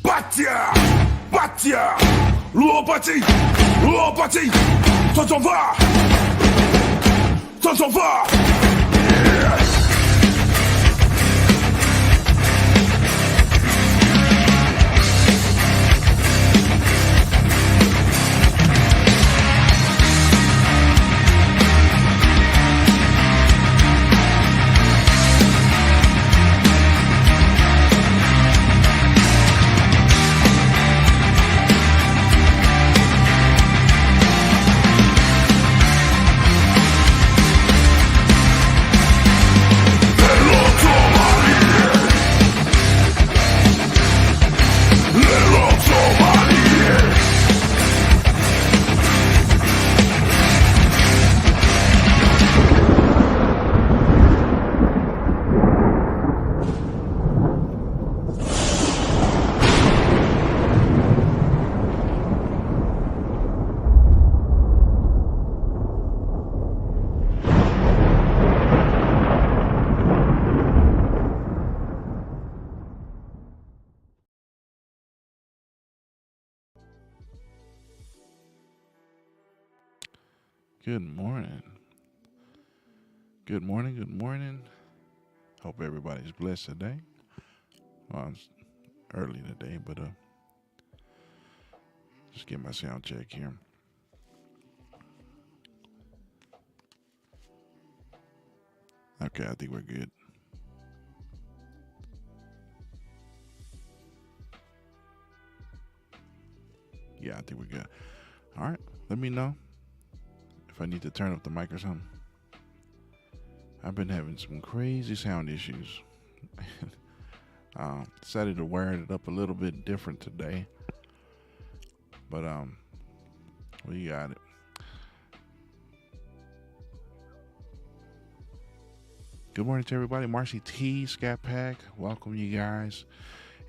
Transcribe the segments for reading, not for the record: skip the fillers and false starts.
Batia, Batia, lourd bâti, toi t'en vas, toi t'en vas. Good morning. Good morning. Good morning. Hope everybody's blessed today. Well, it's early today, but just get my sound check here. Okay, I think we're good. Yeah, I think we're good. All right, let me know if I need to turn up the mic or something. I've been having some crazy sound issues. Decided to wire it up a little bit different today, but we got it. Good morning to everybody. Marcy T, Scat Pack, welcome you guys.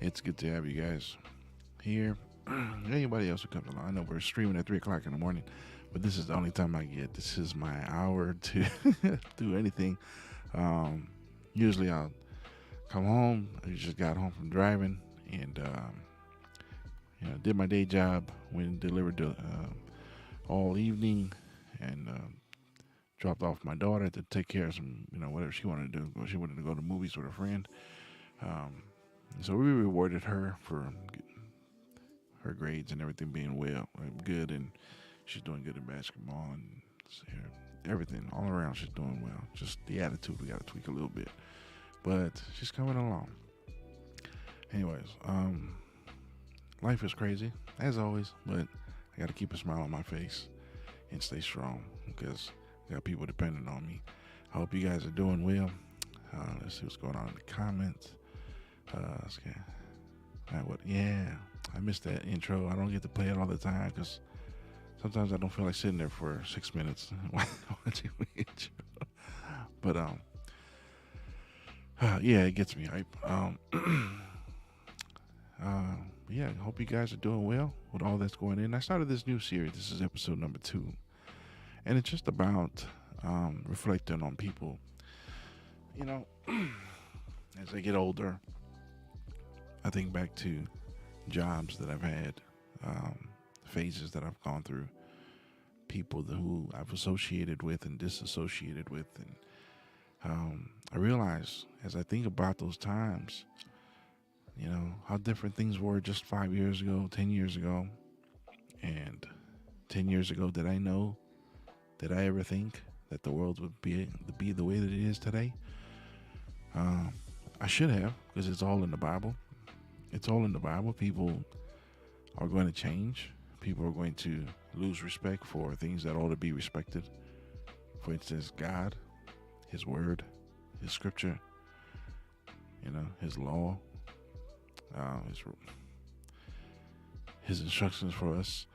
It's good to have you guys here. Anybody else who comes along, I know we're streaming at 3 o'clock in the morning, but this is the only time I get. This is my hour to do anything. Usually I'll come home. I just got home from driving and did my day job, went and delivered all evening, and dropped off my daughter to take care of some, whatever she wanted to do. She wanted to go to movies with a friend. So we rewarded her for her grades and everything being good, and she's doing good in basketball and everything all around. She's doing well. Just the attitude we got to tweak a little bit, but she's coming along. Anyways, life is crazy as always, but I got to keep a smile on my face and stay strong because I got people depending on me. I hope you guys are doing well. Let's see what's going on in the comments. Yeah, I missed that intro. I don't get to play it all the time because sometimes I don't feel like sitting there for 6 minutes watching the intro. But yeah, it gets me hype. Yeah, I hope you guys are doing well with all that's going in. I started this new series. This is episode number 2, and it's just about reflecting on people. As I get older, I think back to jobs that I've had, phases that I've gone through, people who I've associated with and disassociated with, and I realize as I think about those times, how different things were just 5 years ago, 10 years ago, and 10 years ago. Did I ever think that the world would be the way that it is today? I should have, because it's all in the Bible. It's all in the Bible. People are going to change. People are going to lose respect for things that ought to be respected. For instance, God, His Word, His Scripture, His law, His instructions for us.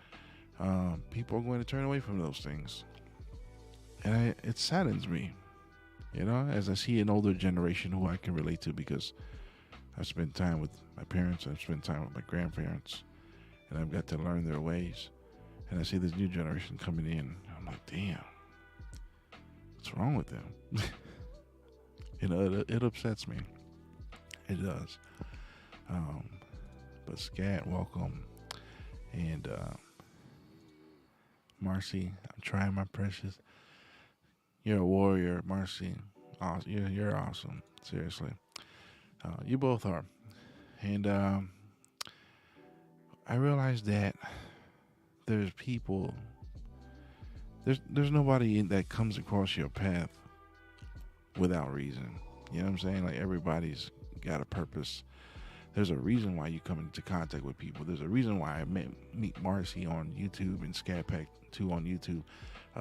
People are going to turn away from those things. And it saddens me, as I see an older generation who I can relate to because I've spent time with my parents, I've spent time with my grandparents, and I've got to learn their ways. And I see this new generation coming in. I'm like, damn, what's wrong with them? It upsets me. It does. But Scat, welcome. And Marcy, I'm trying my precious. You're a warrior, Marcy. You're awesome. Seriously. You both are. And I realized that there's people, there's nobody that comes across your path without reason. You know what I'm saying? Like everybody's got a purpose. There's a reason why you come into contact with people. There's a reason why I meet Marcy on YouTube and Scat Pack 2 on YouTube.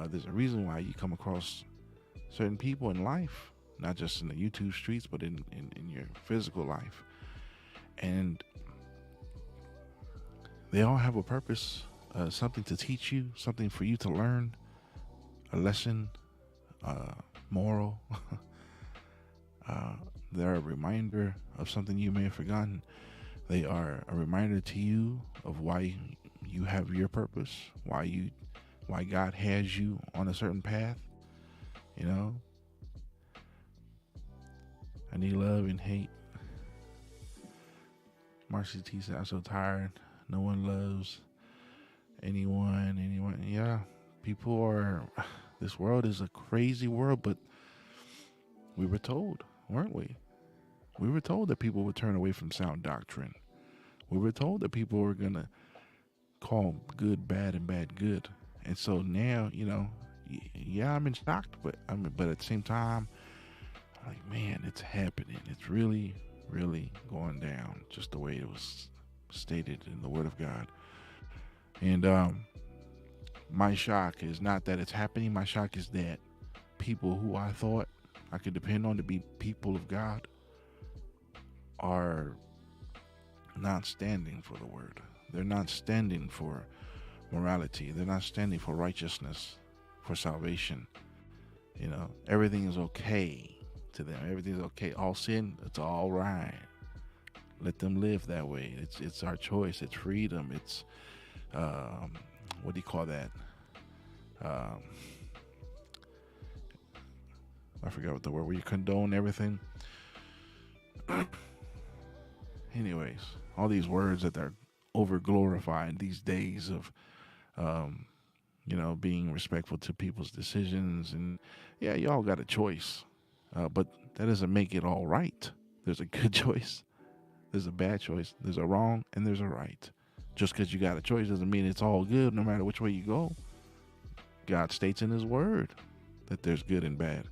There's a reason why you come across certain people in life, not just in the YouTube streets, but in your physical life. And they all have a purpose, something to teach you, something for you to learn, a lesson, moral. They're a reminder of something you may have forgotten. They are a reminder to you of why you have your purpose, why God has you on a certain path. You know, I need love and hate. Marcy T said, I'm so tired. No one loves anyone. Yeah, people are, this world is a crazy world, but we were told, weren't we? We were told that people would turn away from sound doctrine. We were told that people were going to call good bad and bad good. And so now, you know, yeah, I'm in shock, but at the same time, I'm like, man, it's happening. It's really, really going down just the way it was stated in the Word of God. And my shock is not that it's happening. My shock is that people who I thought I could depend on to be people of God are not standing for the Word. They're not standing for morality. They're not standing for righteousness, for salvation. You know, everything is okay to them. Everything's okay. All sin, it's all right. Let them live that way. It's our choice. It's freedom. It's what do you call that? I forgot what the word. Where you condone everything. Anyways, all these words that are over glorified these days of, you know, being respectful to people's decisions. And yeah, y'all got a choice, but that doesn't make it all right. There's a good choice, there's a bad choice, there's a wrong, and there's a right. Just because you got a choice doesn't mean it's all good no matter which way you go. God states in His Word that there's good and bad,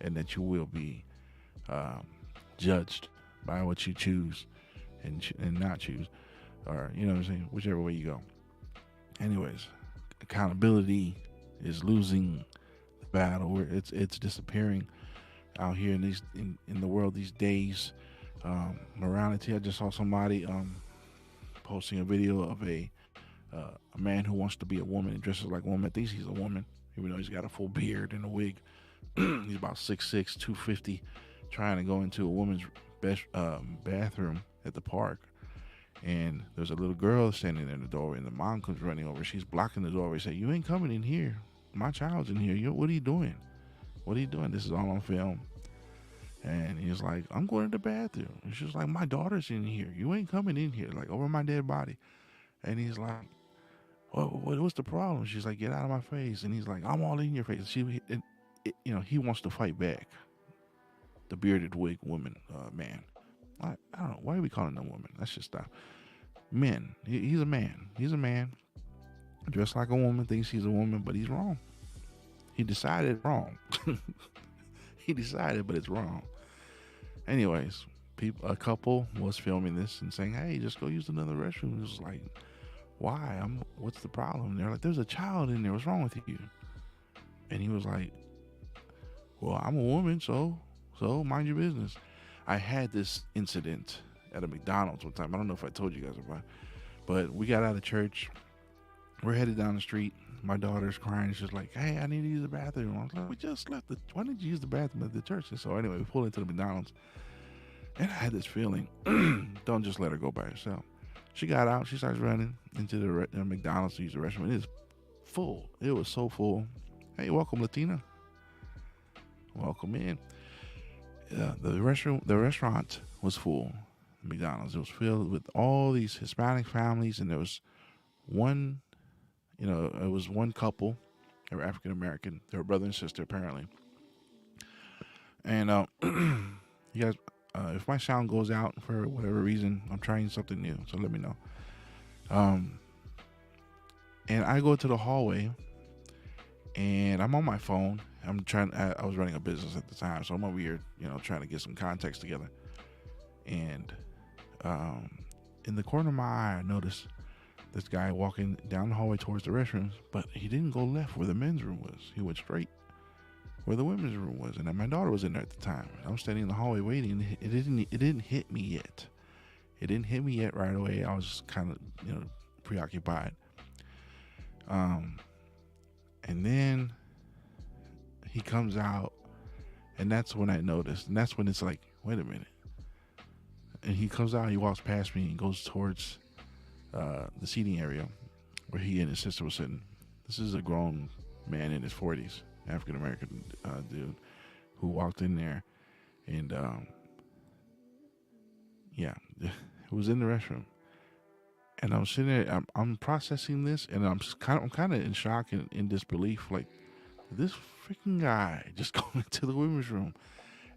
and that you will be judged by what you choose and not choose, or you know what I'm saying, whichever way you go. Anyways, accountability is losing the battle. Where it's disappearing out here in the world these days. Morality. I just saw somebody posting a video of a man who wants to be a woman and dresses like a woman. Thinks he's a woman, even though he's got a full beard and a wig. He's about 6'6", 250, trying to go into a woman's bathroom at the park. And there's a little girl standing there in the doorway, and the mom comes running over. She's blocking the doorway, saying, "You ain't coming in here. My child's in here. What are you doing? What are you doing?" This is all on film. And he's like, "I'm going to the bathroom." And she's like, "My daughter's in here. You ain't coming in here, like over my dead body." And he's like, what's the problem? She's like, "Get out of my face." And he's like, "I'm all in your face." He wants to fight back. The bearded wig woman, man. I don't know. Why are we calling them women? Let's just stop. Men. He's a man. He's a man. Dressed like a woman, thinks he's a woman, but he's wrong. He decided wrong. He decided, but it's wrong. Anyways, a couple was filming this and saying, "Hey, just go use another restroom." It was like, why? What's the problem? And they're like, "There's a child in there. What's wrong with you?" And he was like, "Well, I'm a woman, so mind your business." I had this incident at a McDonald's one time. I don't know if I told you guys about it, but we got out of church. We're headed down the street. My daughter's crying. She's like, "Hey, I need to use the bathroom." I was like, "We just left. Why didn't you use the bathroom at the church?" And so anyway, we pulled into the McDonald's. And I had this feeling, don't just let her go by herself. She got out. She starts running into the McDonald's to use the restroom. It is full. It was so full. "Hey, welcome, Latina. Welcome in." The restaurant was full. McDonald's. It was filled with all these Hispanic families, and there was one, it was one couple. They were African American. They were brother and sister, apparently. And you guys, if my sound goes out for whatever reason, I'm trying something new, so let me know. And I go to the hallway, and I'm on my phone. I was running a business at the time, so I'm over here, trying to get some context together. And in the corner of my eye, I noticed this guy walking down the hallway towards the restrooms, but he didn't go left where the men's room was. He went straight where the women's room was, and my daughter was in there at the time. I was standing in the hallway waiting. It didn't hit me yet. It didn't hit me yet right away. I was kind of preoccupied. And then he comes out, and that's when I noticed. And that's when it's like, wait a minute. And he comes out, he walks past me and goes towards the seating area where he and his sister were sitting. This is a grown man in his 40s, African American dude, who walked in there, and it was in the restroom. And I'm sitting there, I'm processing this, and I'm kind of in shock and in disbelief, like, this freaking guy just going into the women's room.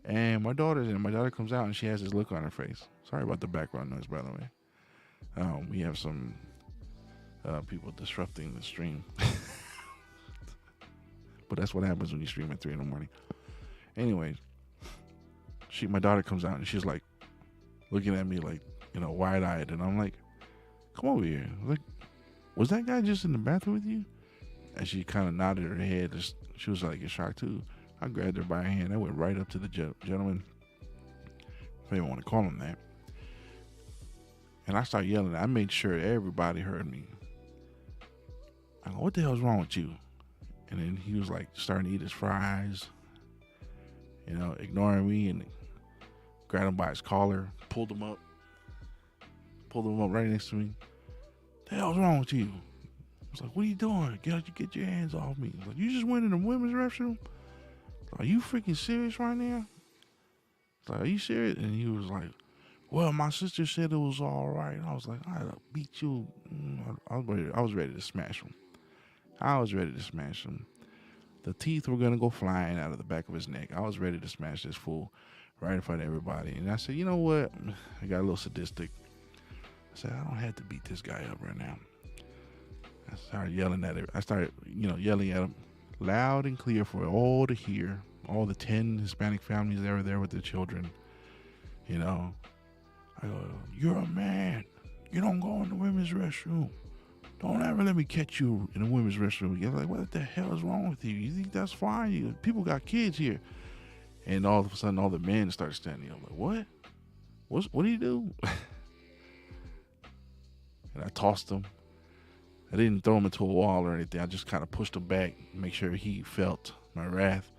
And my daughter comes out, and she has this look on her face. Sorry about the background noise, by the way. We have some people disrupting the stream. But that's what happens when you stream at 3 a.m. Anyways, my daughter comes out, and she's like looking at me like, wide-eyed. And I'm like, come over here. Like, was that guy just in the bathroom with you? And she kind of nodded her head. She was like in shock too. I grabbed her by her hand. I went right up to the gentleman, if you want to call him that. And I started yelling. I made sure everybody heard me. I go, what the hell's wrong with you? And then he was like starting to eat his fries, ignoring me, and grabbed him by his collar, pulled him up right next to me. The hell's wrong with you? I was like, what are you doing? Get your hands off me. Like, you just went in the women's restroom? Are you freaking serious right now? Like, are you serious? And he was like, well, my sister said it was all right. And I was like, I'd beat you. I was ready to smash him. The teeth were going to go flying out of the back of his neck. I was ready to smash this fool right in front of everybody. And I said, you know what? I got a little sadistic. I said, I don't have to beat this guy up right now. I started yelling at him. Yelling at him loud and clear for all to hear. All the 10 Hispanic families that were there with their children. I go, you're a man. You don't go in the women's restroom. Don't ever let me catch you in the women's restroom. You're like, what the hell is wrong with you? You think that's fine? People got kids here. And all of a sudden, all the men start standing up. Like, what? What do you do? And I tossed him. I didn't throw him into a wall or anything. I just kind of pushed him back, make sure he felt my wrath,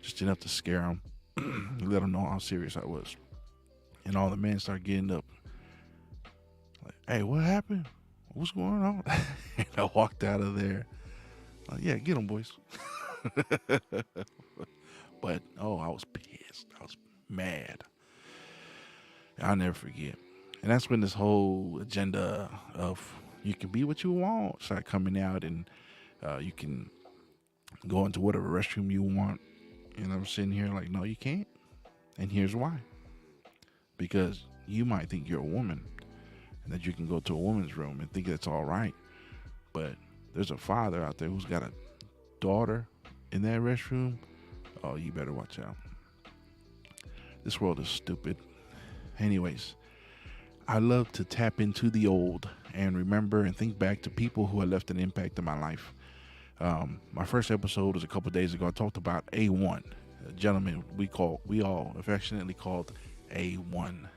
just enough to scare him, let him know how serious I was. And all the men started getting up. Like, hey, what happened? What's going on? And I walked out of there. Like, yeah, get them, boys. But, I was pissed. I was mad. I'll never forget. And that's when this whole agenda of you can be what you want started coming out, and you can go into whatever restroom you want. And I'm sitting here like, no, you can't. And here's why. Because you might think you're a woman and that you can go to a woman's room and think that's all right. But there's a father out there who's got a daughter in that restroom. Oh, you better watch out. This world is stupid. Anyways, I love to tap into the old and remember and think back to people who have left an impact in my life. My first episode was a couple days ago. I talked about A1, a gentleman we all affectionately called A1.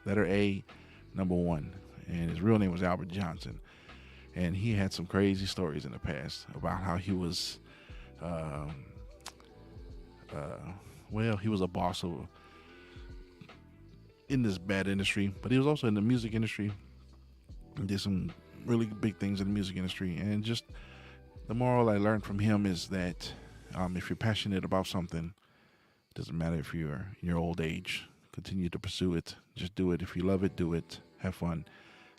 Letter A, number 1. And his real name was Albert Johnson. And he had some crazy stories in the past about how he was, he was a boss in this bad industry, but he was also in the music industry. He did some really big things in the music industry. And just the moral I learned from him is that if you're passionate about something, it doesn't matter if you're in your old age, continue to pursue it. Just do it. If you love it, do it. Have fun.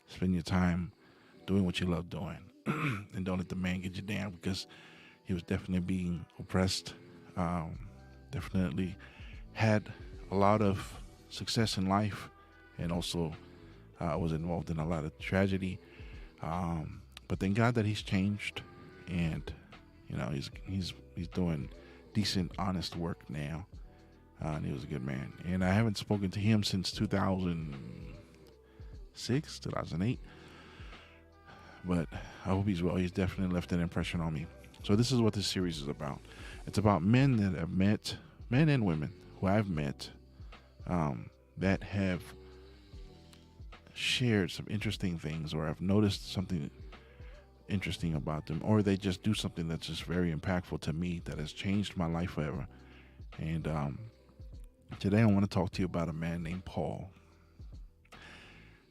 Spend your time doing what you love doing. And don't let the man get you down, because he was definitely being oppressed. Definitely had a lot of success in life, and also was involved in a lot of tragedy. But thank God that he's changed, and he's doing decent, honest work now. And he was a good man. And I haven't spoken to him since 2006, 2008. But I hope he's well. He's definitely left an impression on me. So this is what this series is about. It's about men that I've met, men and women who I've met, that have shared some interesting things, or I've noticed something interesting about them, or they just do something that's just very impactful to me that has changed my life forever. And today I want to talk to you about a man named Paul.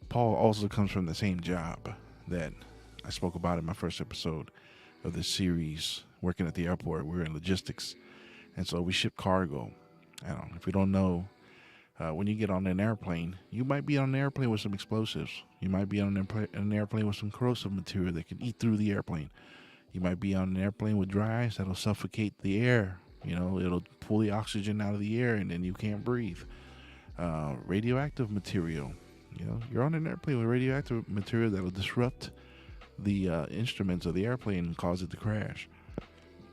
Paul also comes from the same job that I spoke about in my first episode of this series, working at the airport. We were in logistics, and so we ship cargo. If you don't know, when you get on an airplane, you might be on an airplane with some explosives. You might be on an airplane with some corrosive material that can eat through the airplane. You might be on an airplane with dry ice that'll suffocate the air. It'll pull the oxygen out of the air, and then you can't breathe. Radioactive material. You're on an airplane with radioactive material that'll disrupt the instruments of the airplane and cause it to crash.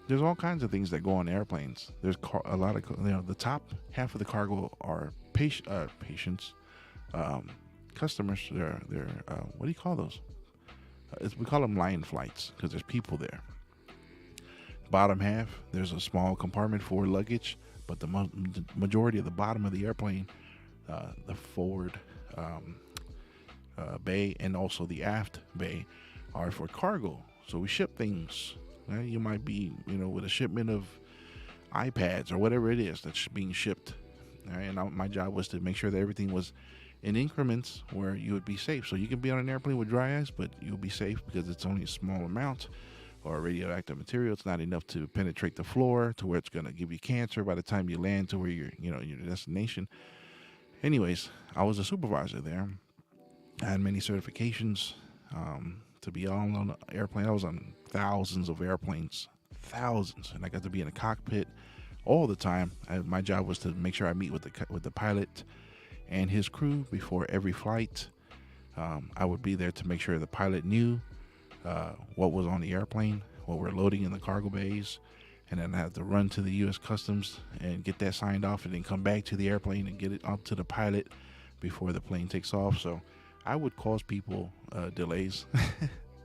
There's all kinds of things that go on airplanes. There's a lot of, the top half of the cargo are patients, customers. They're what do you call those? We call them lion flights, because there's people there. Bottom half, there's a small compartment for luggage, but the majority of the bottom of the airplane, the forward bay and also the aft bay, are for cargo. So we ship things. You might be, with a shipment of iPads or whatever it is that's being shipped. And my job was to make sure that everything was in increments where you would be safe. So you can be on an airplane with dry ice, but you'll be safe because it's only a small amount, or radioactive material. It's not enough to penetrate the floor to where it's going to give you cancer by the time you land to where your destination. Anyways, I was a supervisor there. I had many certifications to be on an airplane. I was on thousands of airplanes, thousands, and I got to be in a cockpit all the time. My job was to make sure I meet with the pilot and his crew before every flight. I would be there to make sure the pilot knew what was on the airplane, what we're loading in the cargo bays, and then I have to run to the U.S. Customs and get that signed off, and then come back to the airplane and get it up to the pilot before the plane takes off. So I would cause people delays.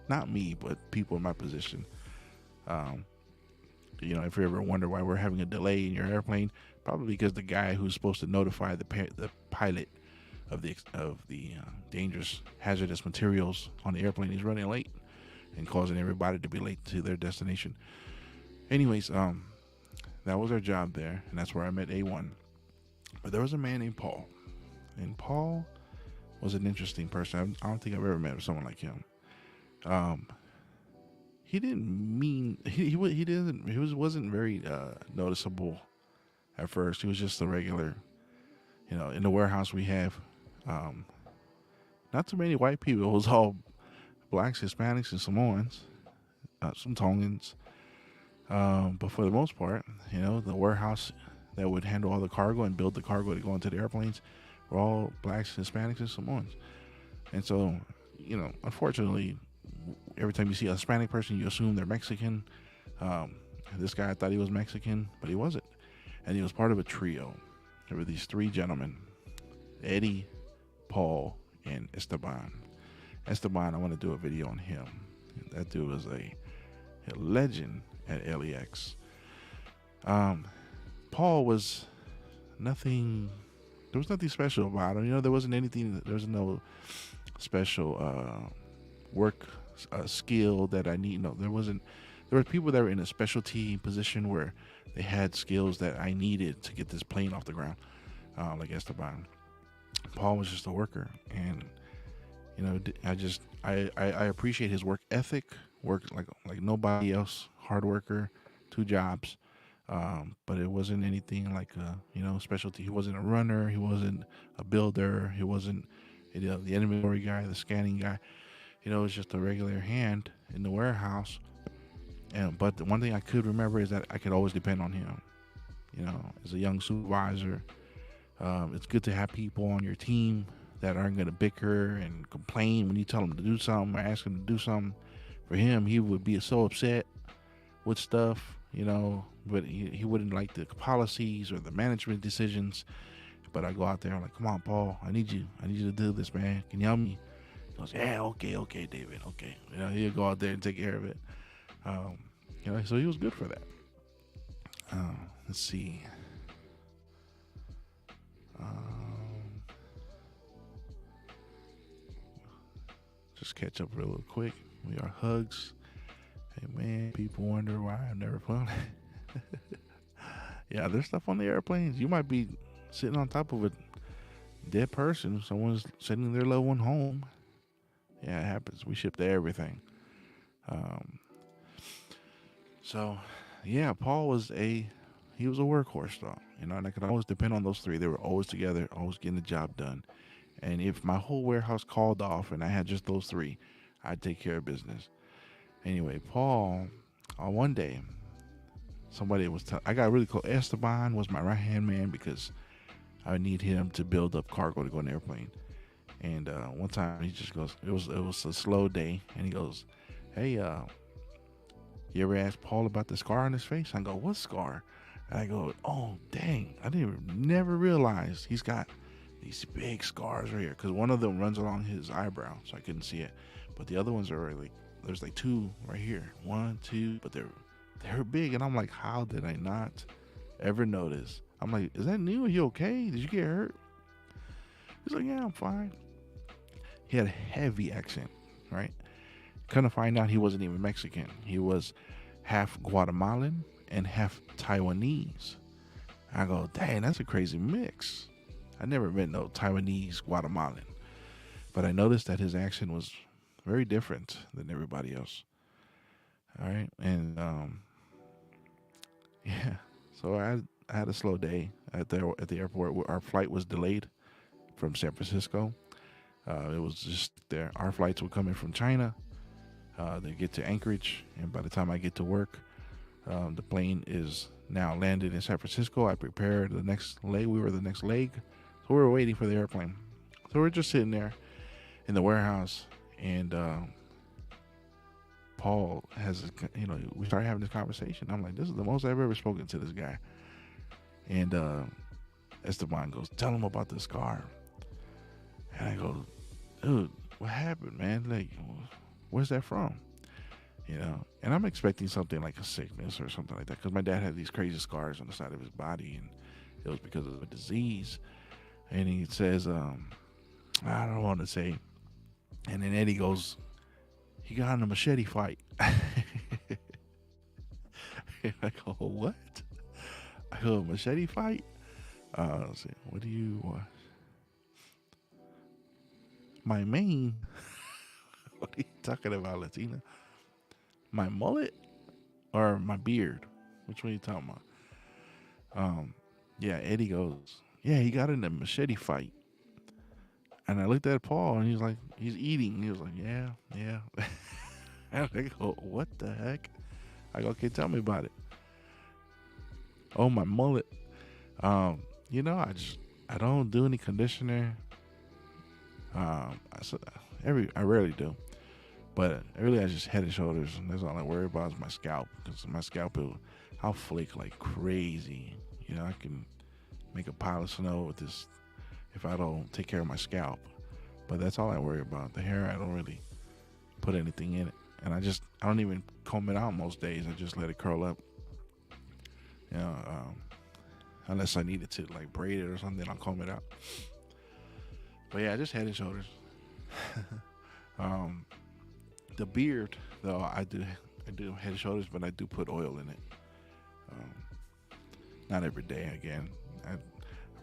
Not me, but people in my position. If you ever wonder why we're having a delay in your airplane, probably because the guy who's supposed to notify the pilot of the dangerous, hazardous materials on the airplane is running late and causing everybody to be late to their destination. Anyways, that was our job there, and that's where I met A1. But there was a man named Paul, and Paul was an interesting person. I don't think I've ever met someone like him. He wasn't very noticeable at first. He was just a regular, in the warehouse we have, not too many white people. It was all blacks, Hispanics, and Samoans, some Tongans. But for the most part, the warehouse that would handle all the cargo and build the cargo to go into the airplanes were all blacks, Hispanics, and Samoans. And so, unfortunately, every time you see a Hispanic person, you assume they're Mexican. This guy, I thought he was Mexican, but he wasn't. And he was part of a trio. There were these three gentlemen, Eddie, Paul, and Esteban. Esteban, I want to do a video on him. That dude was a legend at LAX. Paul was nothing. There was nothing special about him. There wasn't anything. There was no special work skill that I need. No, there wasn't. There were people that were in a specialty position where they had skills that I needed to get this plane off the ground, like Esteban. Paul was just a worker, and I appreciate his work ethic. Work like nobody else. Hard worker, 2 jobs. But it wasn't anything like specialty. He wasn't a runner. He wasn't a builder. He wasn't the inventory guy, the scanning guy. It was just a regular hand in the warehouse. And but the one thing I could remember is that I could always depend on him. As a young supervisor, it's good to have people on your team that aren't going to bicker and complain when you tell them to do something or ask them to do something. For him, he would be so upset with stuff, but he wouldn't like the policies or the management decisions. But I go out there, I'm like, come on, Paul, I need you to do this, man. Can you help me? He goes, yeah, okay, David, okay. He'll go out there and take care of it. So he was good for that. Let's see. Just catch up real quick. We are hugs. Hey man, people wonder why I've never flown. Yeah, there's stuff on the airplanes. You might be sitting on top of a dead person. Someone's sending their loved one home. Yeah, it happens. We ship to everything. So, yeah, Paul was a workhorse though. And I could always depend on those three. They were always together, always getting the job done. And if my whole warehouse called off and I had just those three, I'd take care of business. Anyway, Paul, one day, somebody was I got really close. Esteban was my right hand man because I need him to build up cargo to go on an airplane. And one time he just goes, it was a slow day, and he goes, hey, you ever ask Paul about the scar on his face? I go, what scar? And I go, oh dang, never realized he's got these big scars right here, because one of them runs along his eyebrow, so I couldn't see it, but the other ones are like, there's like two right here, 1, 2, but they're big, and I'm like, how did I not ever notice? I'm like, is that new? Are you okay? Did you get hurt? He's like, yeah, I'm fine. He had a heavy accent, right? Couldn't find out he wasn't even Mexican. He was half Guatemalan and half Taiwanese. I go, dang, that's a crazy mix. I never met no Taiwanese Guatemalan, but I noticed that his accent was very different than everybody else. All right, and yeah, so I had a slow day at the airport. Our flight was delayed from San Francisco. It was just there. Our flights were coming from China. They get to Anchorage, and by the time I get to work, the plane is now landed in San Francisco. I prepared the next leg. We were the next leg, so we were waiting for the airplane. So we're just sitting there in the warehouse, and Paul has, we started having this conversation. I'm like, this is the most I've ever spoken to this guy. And Esteban goes, tell him about the scar. And I go, dude, what happened, man? Like, where's that from? And I'm expecting something like a sickness or something like that, because my dad had these crazy scars on the side of his body, and it was because of a disease. And he says, I don't want to say. And then Eddie goes, he got in a machete fight. And I go, what? I go, machete fight? Let's see, what do you want? My mane? What are you talking about, Latina? My mullet or my beard? Which one are you talking about? Yeah, Eddie goes, yeah, he got in a machete fight. And I looked at Paul, and he's like, he's eating. He was like, yeah. And I go, what the heck? I go, okay, tell me about it. Oh, my mullet. I don't do any conditioner. I rarely do. But really, I just Head and Shoulders, and that's all I worry about is my scalp. Because my scalp, I'll flake like crazy. I can make a pile of snow with this if I don't take care of my scalp. But that's all I worry about. The hair, I don't really put anything in it. And I don't even comb it out most days. I just let it curl up. Unless I needed to like braid it or something, I'll comb it out. But yeah, just Head and Shoulders. The beard, though, I do Head and Shoulders, but I do put oil in it. Not every day, again. I'm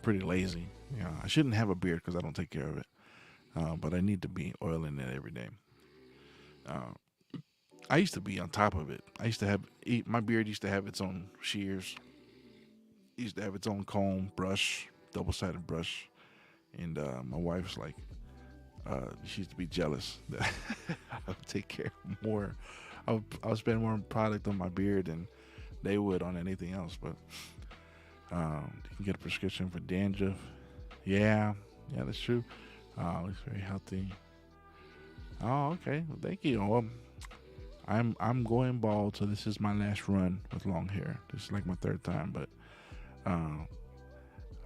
pretty lazy. I shouldn't have a beard because I don't take care of it. But I need to be oiling it every day. I used to be on top of it. My beard used to have its own shears. It used to have its own comb, brush, double-sided brush, and my wife's like, she used to be jealous that I would take care of more. I would spend more product on my beard than they would on anything else. But you can get a prescription for dandruff. Yeah, that's true. Looks very healthy. Oh, okay. Well, thank you. Well, I'm going bald, so this is my last run with long hair. This is like my third time, but uh,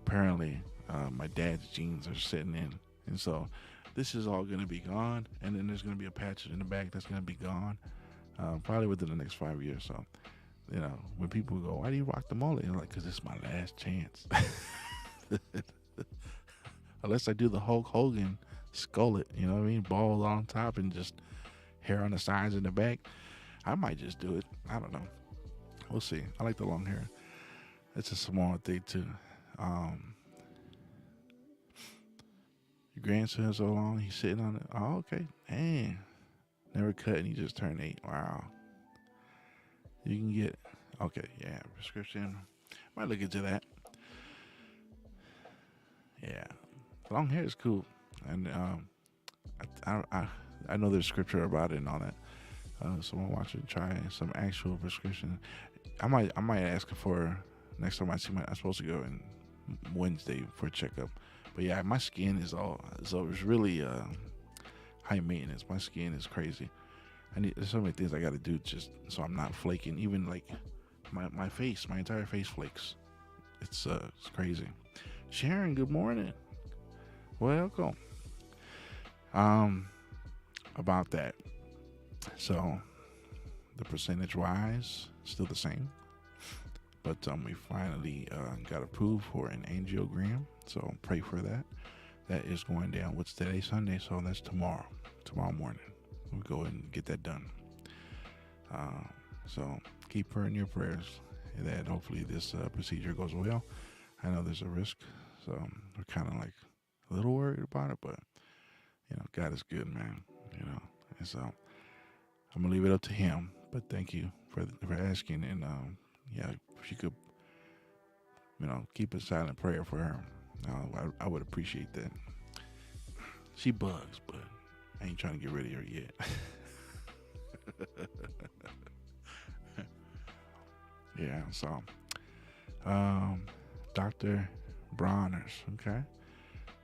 apparently my dad's genes are setting in, and so this is all gonna be gone, and then there's gonna be a patch in the back that's gonna be gone, probably within the next 5 years. So, when people go, "Why do you rock the mullet?" I'm like, "Cause it's my last chance." Unless I do the Hulk Hogan skullet, you know what I mean, bald on top and just hair on the sides and the back, I might just do it. I don't know. We'll see. I like the long hair. It's a small thing too. Your grandson's so long, he's sitting on it. Oh, okay. Dang. Never cut and he just turned 8. Wow. You can get, okay, yeah, prescription. Might look into that. Yeah. Long hair is cool. And I know there's scripture about it and all that. So I'm watching, try some actual prescription. I might ask for next time I see I'm supposed to go in Wednesday for a checkup. But yeah, my skin is it's really high maintenance. My skin is crazy. There's so many things I got to do just so I'm not flaking. Even like my face, my entire face flakes. It's crazy. Sharon, good morning. Welcome. About that. So the percentage wise, still the same. But we finally got approved for an angiogram. So pray for that. That is going down. What's today? Sunday. So that's tomorrow. Tomorrow morning. We'll go and get that done. So keep her in your prayers that hopefully this procedure goes well. I know there's a risk. So we're kind of like a little worried about it. But, God is good, man. And so I'm going to leave it up to him. But thank you for asking. And, if you could, keep a silent prayer for her. I would appreciate that. She bugs, but I ain't trying to get rid of her yet. Yeah, so Dr. Bronner's, okay?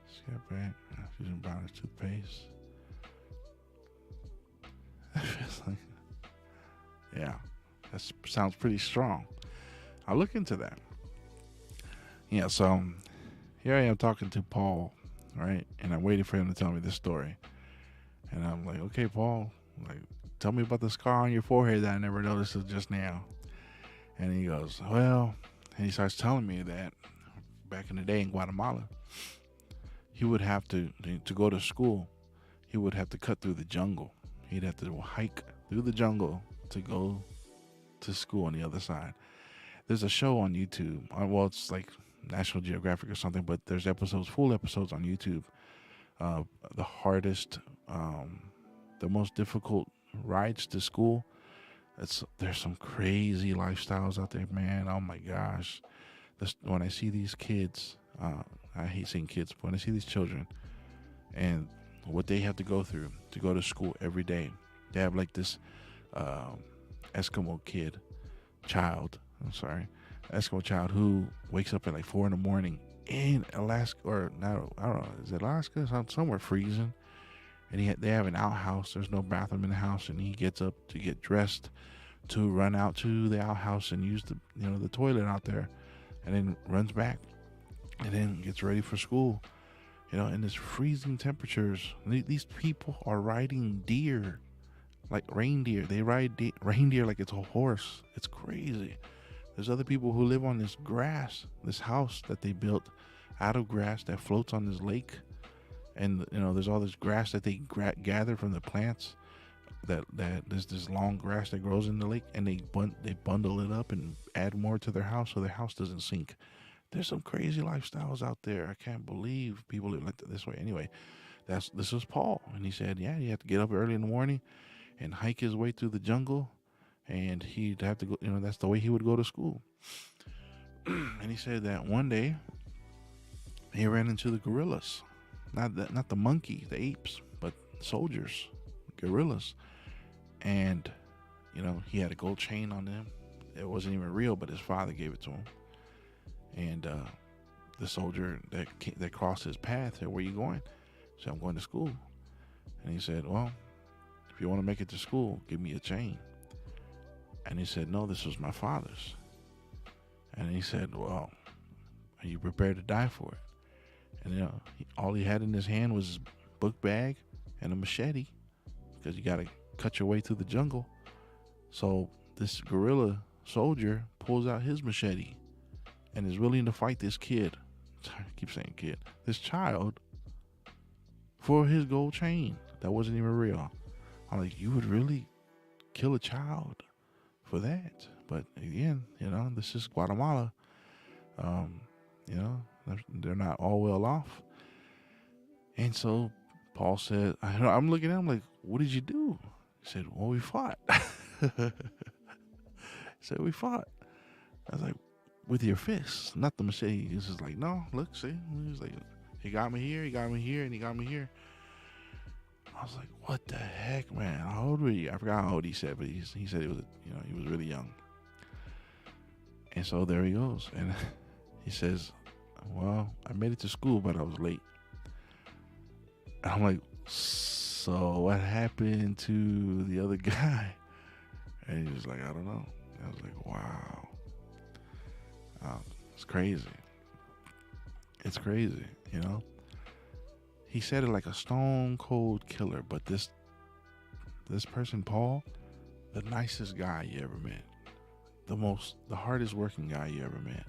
Let's get back. Using Bronner's toothpaste. That feels like, yeah, that sounds pretty strong. I'll look into that. Yeah, so here I am talking to Paul, right? And I'm waiting for him to tell me this story. And I'm like, okay, Paul, like, tell me about the scar on your forehead that I never noticed until just now. And he goes, well, and he starts telling me that back in the day in Guatemala, he would have to go to school, he would have to cut through the jungle. He'd have to hike through the jungle to go to school on the other side. There's a show on YouTube. Well, it's like National Geographic or something, but there's full episodes on YouTube. The hardest, the most difficult rides to school. There's some crazy lifestyles out there, man. Oh my gosh. When I see these kids, I hate seeing kids, but when I see these children and what they have to go through to go to school every day, they have like this Eskimo child who wakes up at like 4 a.m. in Alaska, or not, I don't know, is it Alaska? Somewhere freezing. And they have an outhouse. There's no bathroom in the house, and he gets up to get dressed to run out to the outhouse and use the toilet out there, and then runs back, and then gets ready for school. In this freezing temperatures. These people are riding deer, like reindeer. They ride reindeer like it's a horse. It's crazy. There's other people who live on this grass, this house that they built out of grass that floats on this lake. And, there's all this grass that they gather from the plants. That there's this long grass that grows in the lake, and they bundle it up and add more to their house so their house doesn't sink. There's some crazy lifestyles out there. I can't believe people live like this way. Anyway, this was Paul, and he said, yeah, you have to get up early in the morning and hike his way through the jungle, and he'd have to go. That's the way he would go to school. And he said that one day he ran into the gorillas, not the monkey, the apes, but soldiers, gorillas, and he had a gold chain on them. It wasn't even real, but his father gave it to him. And the soldier that crossed his path said, "Where are you going?" He said, "I'm going to school." And he said, "Well, if you want to make it to school, give me a chain." And he said, "No, this was my father's." And he said, "Well, are you prepared to die for it?" And all he had in his hand was his book bag and a machete, because you got to cut your way through the jungle. So this gorilla soldier pulls out his machete and is willing to fight this kid. I keep saying kid. This child, for his gold chain that wasn't even real. I'm like, you would really kill a child for that? But again, this is Guatemala. They're not all well off. And so Paul said, I'm looking at him like, "What did you do?" He said, "Well, we fought." He said, "We fought." I was like, "With your fists, not the machete." He was just like, "No, look, see." He was like, "He got me here, he got me here, and he got me here." I was like, "What the heck, man? How old were you?" I forgot how old he said, but he said he was, he was really young. And so there he goes, and he says, "Well, I made it to school, but I was late." And I'm like, "So what happened to the other guy?" And he was like, "I don't know." I was like, "Wow, it's crazy. It's crazy, He said it like a stone cold killer, but this person, Paul, the nicest guy you ever met, the hardest working guy you ever met.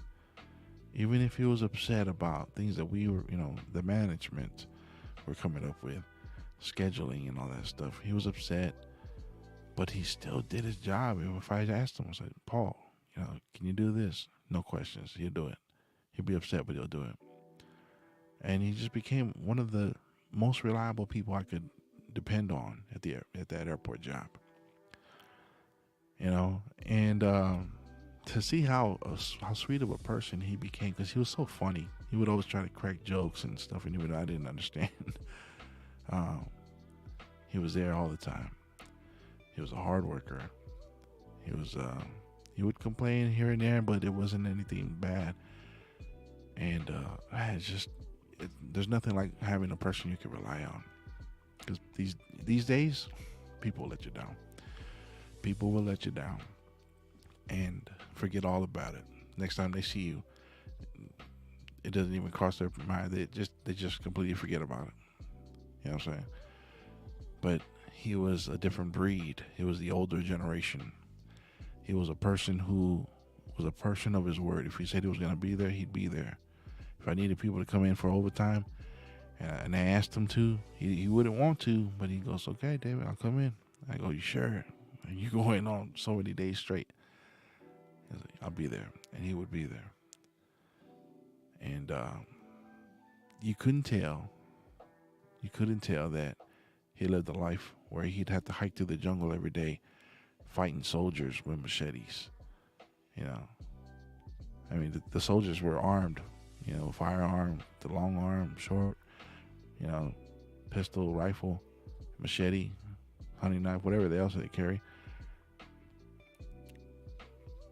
Even if he was upset about things that we were, the management were coming up with, scheduling and all that stuff, he was upset, but he still did his job. And if I asked him, I said, "Paul, can you do this?" No questions, he'll do it. He'll be upset, but he'll do it. And he just became one of the most reliable people I could depend on at that airport job. And to see how sweet of a person he became, because he was so funny. He would always try to crack jokes and stuff, and even though I didn't understand, he was there all the time. He was a hard worker. He would complain here and there, but it wasn't anything bad. And there's nothing like having a person you can rely on. Because these days, people let you down. People will let you down and forget all about it. Next time they see you, it doesn't even cross their mind. They just completely forget about it. You know what I'm saying? But he was a different breed. He was the older generation. He was a person who was a person of his word. If he said he was going to be there, he'd be there. If I needed people to come in for overtime, and I asked him to, he wouldn't want to, but he goes, "Okay, David, I'll come in." I go, "You sure?" And you go in on so many days straight. He's like, "I'll be there," and he would be there. And you couldn't tell that he lived a life where he'd have to hike through the jungle every day, fighting soldiers with machetes. I mean, the soldiers were armed, firearm, the long arm, short, pistol, rifle, machete, hunting knife, whatever else they carry.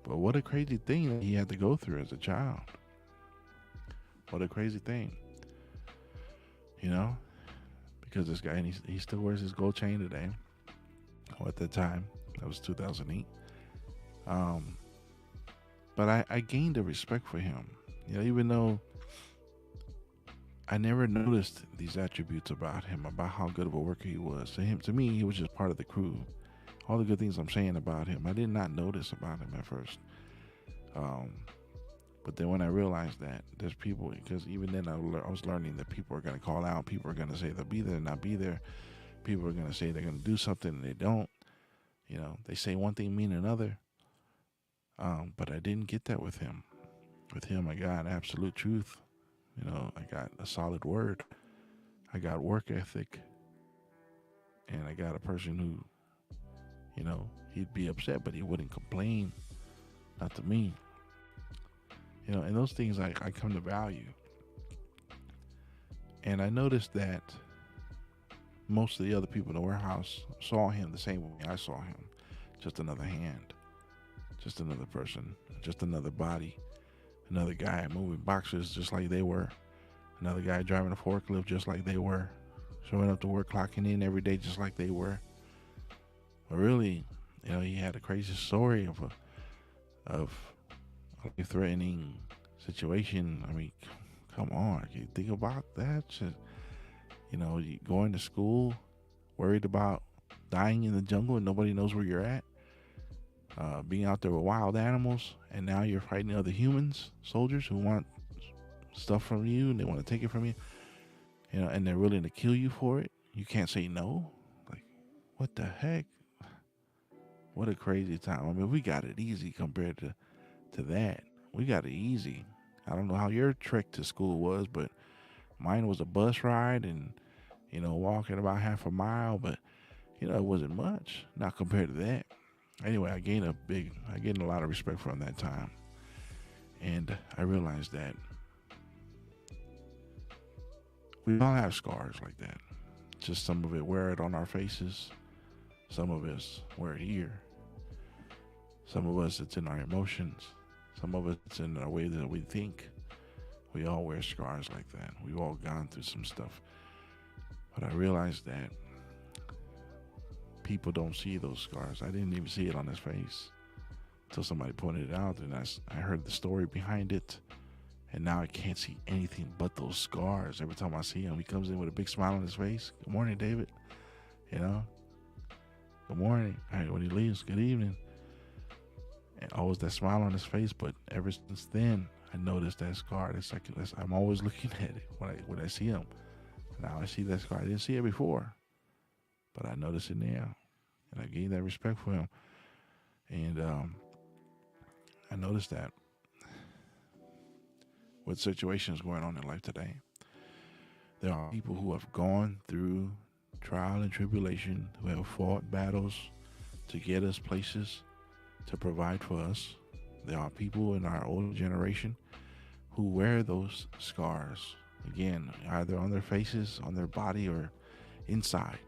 But what a crazy thing that he had to go through as a child. What a crazy thing. Because this guy, and he still wears his gold chain today. Well, at that time, that was 2008. But I gained a respect for him. Even though I never noticed these attributes about him, about how good of a worker he was. To me, he was just part of the crew. All the good things I'm saying about him, I did not notice about him at first. But then when I realized that there's people, because even then I was learning that people are going to call out, people are going to say they'll be there, not be there. People are going to say they're going to do something and they don't. They say one thing, mean another. But I didn't get that with him. With him, I got absolute truth. I got a solid word. I got work ethic. And I got a person who, he'd be upset, but he wouldn't complain. Not to me. And those things I come to value. And I noticed that most of the other people in the warehouse saw him the same way I saw him. Just another hand, just another person, just another body, another guy moving boxes just like they were, another guy driving a forklift just like they were, showing up to work, clocking in every day just like they were. But really, he had a crazy story of a life-threatening situation. I mean, come on, you think about that? Just, you going to school, worried about dying in the jungle and nobody knows where you're at. Being out there with wild animals, and now you're fighting other humans, soldiers who want stuff from you and they want to take it from you, and they're willing to kill you for it. You can't say no. Like, what the heck? What a crazy time. I mean, we got it easy compared to that. We got it easy. I don't know how your trek to school was, but mine was a bus ride and, walking about half a mile, but, it wasn't much, not compared to that. Anyway, I gained a lot of respect from that time. And I realized that we all have scars like that. Just some of it wear it on our faces. Some of us wear it here. Some of us, it's in our emotions. Some of us, it's in the way that we think. We all wear scars like that. We've all gone through some stuff. But I realized that people don't see those scars. I didn't even see it on his face until somebody pointed it out, and I heard the story behind it, and now I can't see anything but those scars. Every time I see him, he comes in with a big smile on his face. Good morning, David. Good morning. All right, when he leaves, good evening. And always that smile on his face. But ever since then, I noticed that scar. I'm always looking at it when I see him. Now I see that scar. I didn't see it before, but I notice it now, and I gained that respect for him. And I noticed that with situations going on in life today, there are people who have gone through trial and tribulation, who have fought battles to get us places, to provide for us. There are people in our older generation who wear those scars, again, either on their faces, on their body, or inside.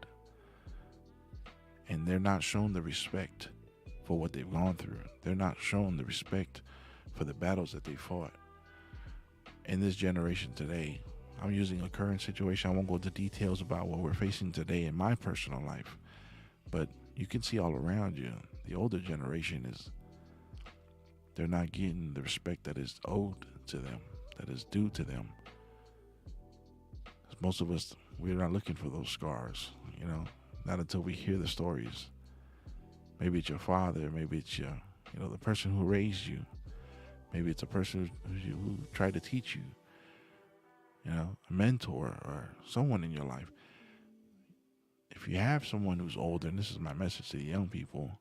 And they're not shown the respect for what they've gone through. They're not shown the respect for the battles that they fought. In this generation today, I'm using a current situation. I won't go into details about what we're facing today in my personal life, but you can see all around you, the older generation they're not getting the respect that is owed to them, that is due to them. Most of us, we're not looking for those scars, not until we hear the stories. Maybe it's your father, maybe it's the person who raised you. Maybe it's a person who tried to teach you, a mentor or someone in your life. If you have someone who's older, and this is my message to the young people,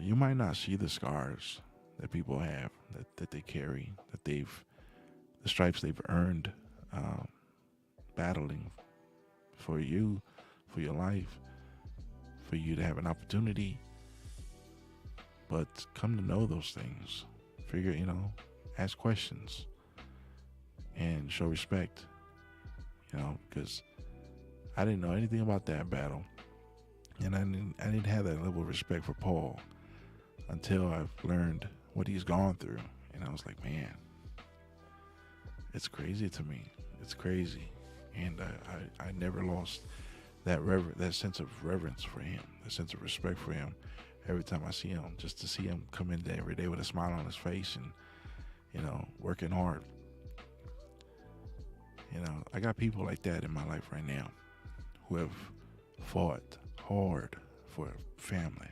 you might not see the scars that people have, that they carry, the stripes they've earned, battling for you, for your life, for you to have an opportunity. But come to know those things. Figure, ask questions and show respect, because I didn't know anything about that battle. And I didn't have that level of respect for Paul until I've learned what he's gone through. And I was like, man, it's crazy to me. It's crazy. And I never lost that sense of reverence for him, that sense of respect for him. Every time I see him, just to see him come in there every day with a smile on his face and, working hard. I got people like that in my life right now who have fought hard for family.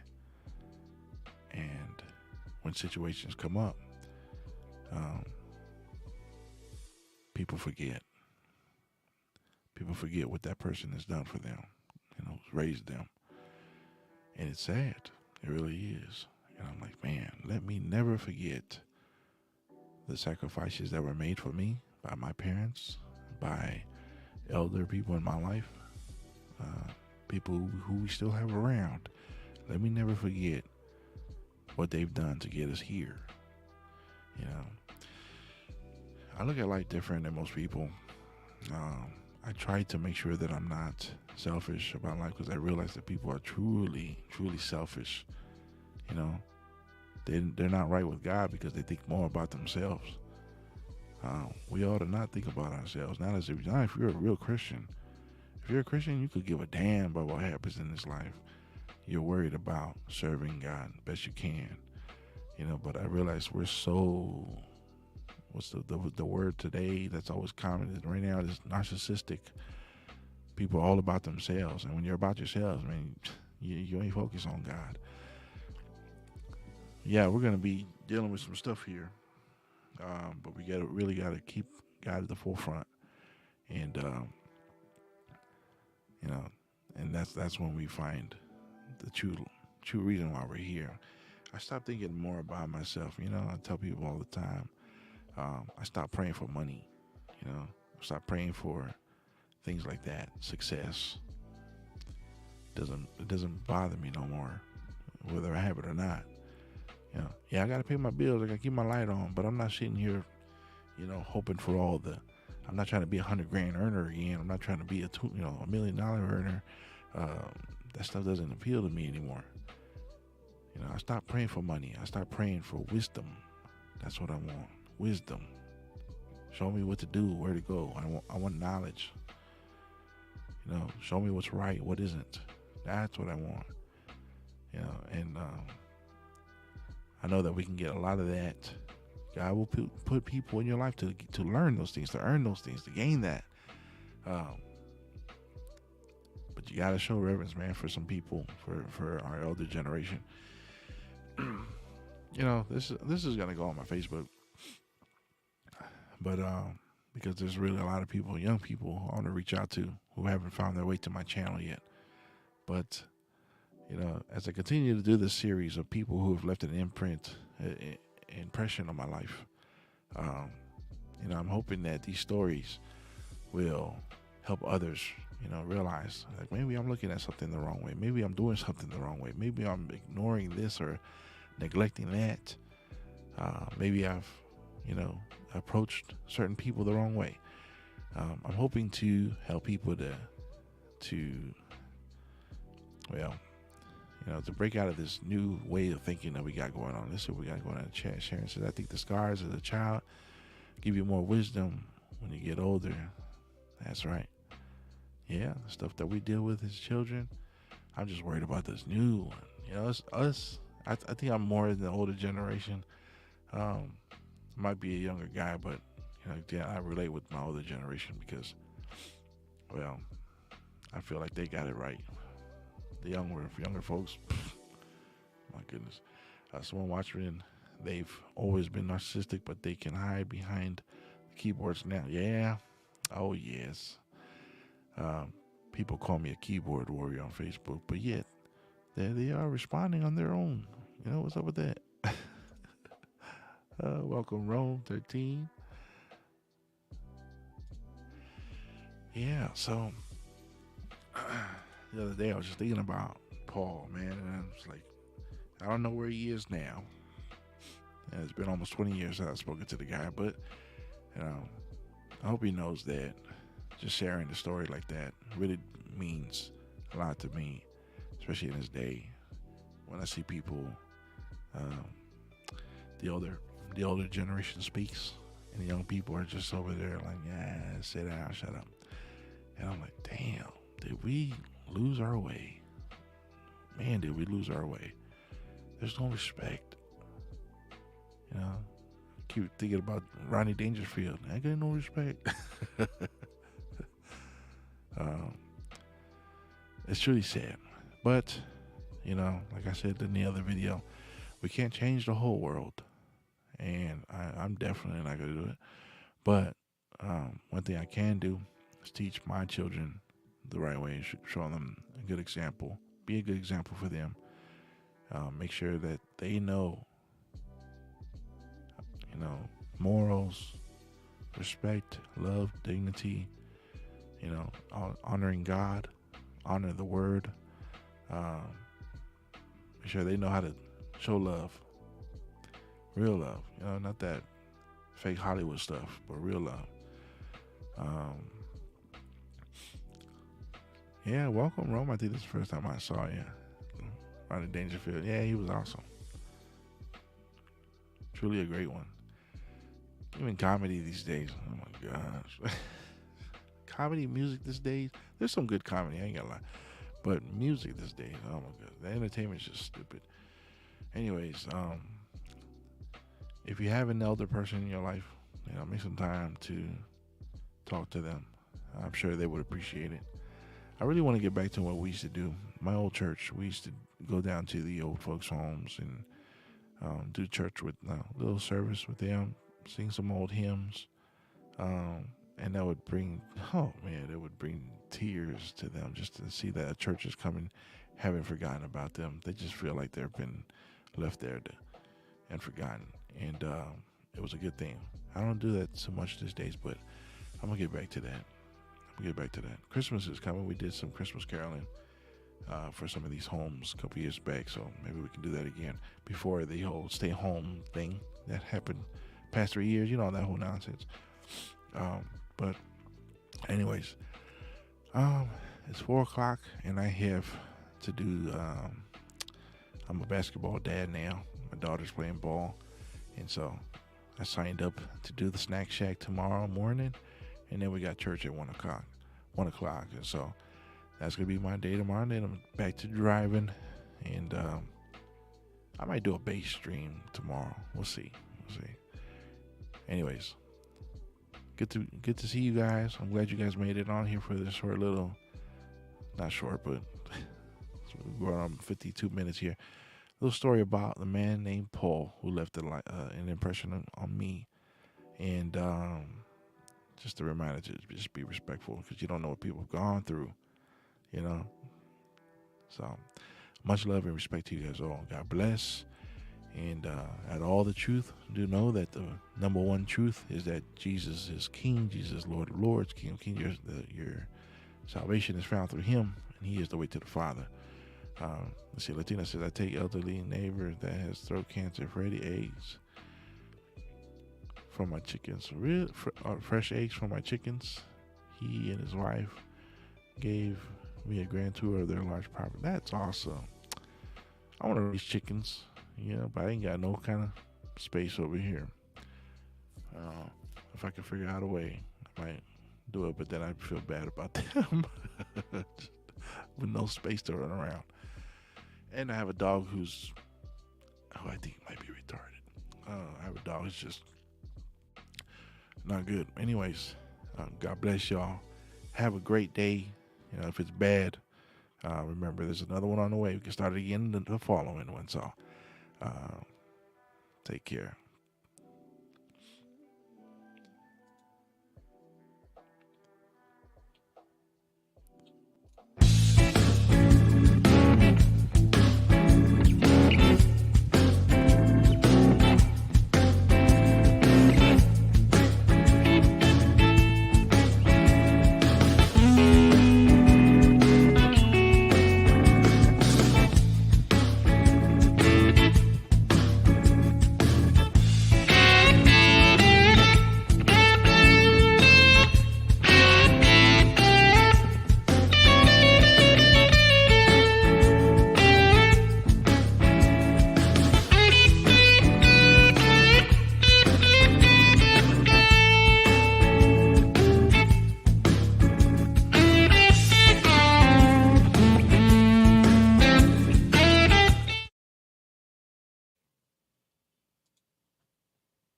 And when situations come up, people forget. People forget what that person has done for them, raised them. And it's sad. It really is. And I'm like, man, let me never forget the sacrifices that were made for me by my parents, by elder people in my life, people who we still have around. Let me never forget what they've done to get us here. You know, I look at life different than most people. I try to make sure that I'm not selfish about life because I realize that people are truly, truly selfish. You know, they're not right with God because they think more about themselves. We ought to not think about ourselves. Not if you're a real Christian. If you're a Christian, you could give a damn about what happens in this life. You're worried about serving God best you can. You know, but I realize we're so, what's the word today that's always common right now is narcissistic. People are all about themselves, and when you're about yourselves, man, you ain't focused on God. Yeah, we're gonna be dealing with some stuff here, but we really gotta keep God at the forefront, and you know, and that's when we find the true reason why we're here. I stopped thinking more about myself. You know, I tell people all the time. I stopped praying for money. You know, I stopped praying for things like that. Success doesn't bother me no more, whether I have it or not. You know, yeah, I gotta pay my bills. I gotta keep my light on, but I'm not sitting here, you know, hoping for all the. I'm not trying to be $100,000 earner again. I'm not trying to be $1 million earner. That stuff doesn't appeal to me anymore. You know, I stopped praying for money. I stopped praying for wisdom. That's what I want. Wisdom. Show me what to do, where to go. I want knowledge. You know, show me what's right, what isn't. That's what I want. You know, and I know that we can get a lot of that. God will put people in your life to learn those things, to earn those things, to gain that. But you gotta show reverence, man, for some people, for our elder generation. You know, this is gonna go on my Facebook, but because there's really a lot of people, young people, I want to reach out to who haven't found their way to my channel yet. But you know, as I continue to do this series of people who have left an impression on my life, you know, I'm hoping that these stories will help others, you know, realize like maybe I'm looking at something the wrong way. Maybe I'm doing something the wrong way. Maybe I'm ignoring this or neglecting that. Maybe I've, you know, approached certain people the wrong way. I'm hoping to help people to well, you know, to break out of this new way of thinking that we got going on. This is what we got going on in the chat. Sharon says, I think the scars as a child give you more wisdom when you get older. That's right. Yeah, the stuff that we deal with as children. I'm just worried about this new one. You know, it's us. I think I'm more in the older generation. Might be a younger guy, but you know, yeah, I relate with my older generation because, well, I feel like they got it right. The younger folks, my goodness. Someone watching, they've always been narcissistic, but they can hide behind the keyboards now. Yeah. Oh, yes. People call me a keyboard warrior on Facebook, but yet they are responding on their own. You know, what's up with that? Welcome, Rome 13. Yeah, so the other day I was just thinking about Paul, man, and I was like, I don't know where he is now. And it's been almost 20 years since I've spoken to the guy, but you know, I hope he knows that just sharing the story like that really means a lot to me, especially in this day when I see people, the older generation speaks, and the young people are just over there like, yeah, sit down, shut up. And I'm like, damn, did we lose our way? Man, did we lose our way? There's no respect. You know, keep thinking about Ronnie Dangerfield. I got no respect. It's truly sad. But, you know, like I said in the other video, we can't change the whole world. And I'm definitely not going to do it. But one thing I can do is teach my children the right way and show them a good example. Be a good example for them. Make sure that they know, you know, morals, respect, love, dignity, you know, honoring God, honor the word. Make sure they know how to show love. Real love. Not that fake Hollywood stuff, but real love. Yeah, welcome, Rome. I think this is the first time I saw you. Ronnie Dangerfield. Yeah, he was awesome. Truly a great one. Even comedy these days. Oh my gosh. Comedy music these days. There's some good comedy, I ain't gonna lie. But music these days, oh my god. The entertainment's just stupid. Anyways, if you have an elder person in your life, make some time to talk to them. I'm sure they would appreciate it. I really want to get back to what we used to do. My old church, we used to go down to the old folks' homes and do church with little service with them, sing some old hymns, and that would bring that would bring tears to them just to see that a church is coming, haven't forgotten about them. They just feel like they've been left there and forgotten, and it was a good thing. I don't do that so much these days, but I'm gonna get back to that. Christmas is coming. We did some Christmas caroling for some of these homes a couple years back, so maybe we can do that again before the whole stay home thing that happened past 3 years. That whole nonsense. But anyways, it's 4:00 and I have to do. I'm a basketball dad now. My daughter's playing ball, and so I signed up to do the snack shack tomorrow morning, and then we got church at 1:00. And so that's gonna be my day tomorrow. And then I'm back to driving, and I might do a bass stream tomorrow. We'll see. Anyways, good to see you guys. I'm glad you guys made it on here for this short little, not short, but we're on 52 minutes here. A little story about the man named Paul who left an impression on me, and just a reminder to just be respectful because you don't know what people have gone through, So much love and respect to you guys all. God bless. And at all the truth, do know that the number one truth is that Jesus is King, Jesus is Lord of Lords, King of Kings. Your salvation is found through Him, and He is the way to the Father. Let's see, Latina says, I take elderly neighbor that has throat cancer, Freddy eggs from my chickens. Fresh eggs from my chickens. He and his wife gave me a grand tour of their large property. That's awesome. I want to raise chickens. But I ain't got no kind of space over here. If I can figure out a way, I might do it, but then I feel bad about them with no space to run around. And I have a dog who I think might be retarded. I have a dog who's just not good. Anyways, God bless y'all. Have a great day. If it's bad, remember there's another one on the way. We can start it again the following one. So take care.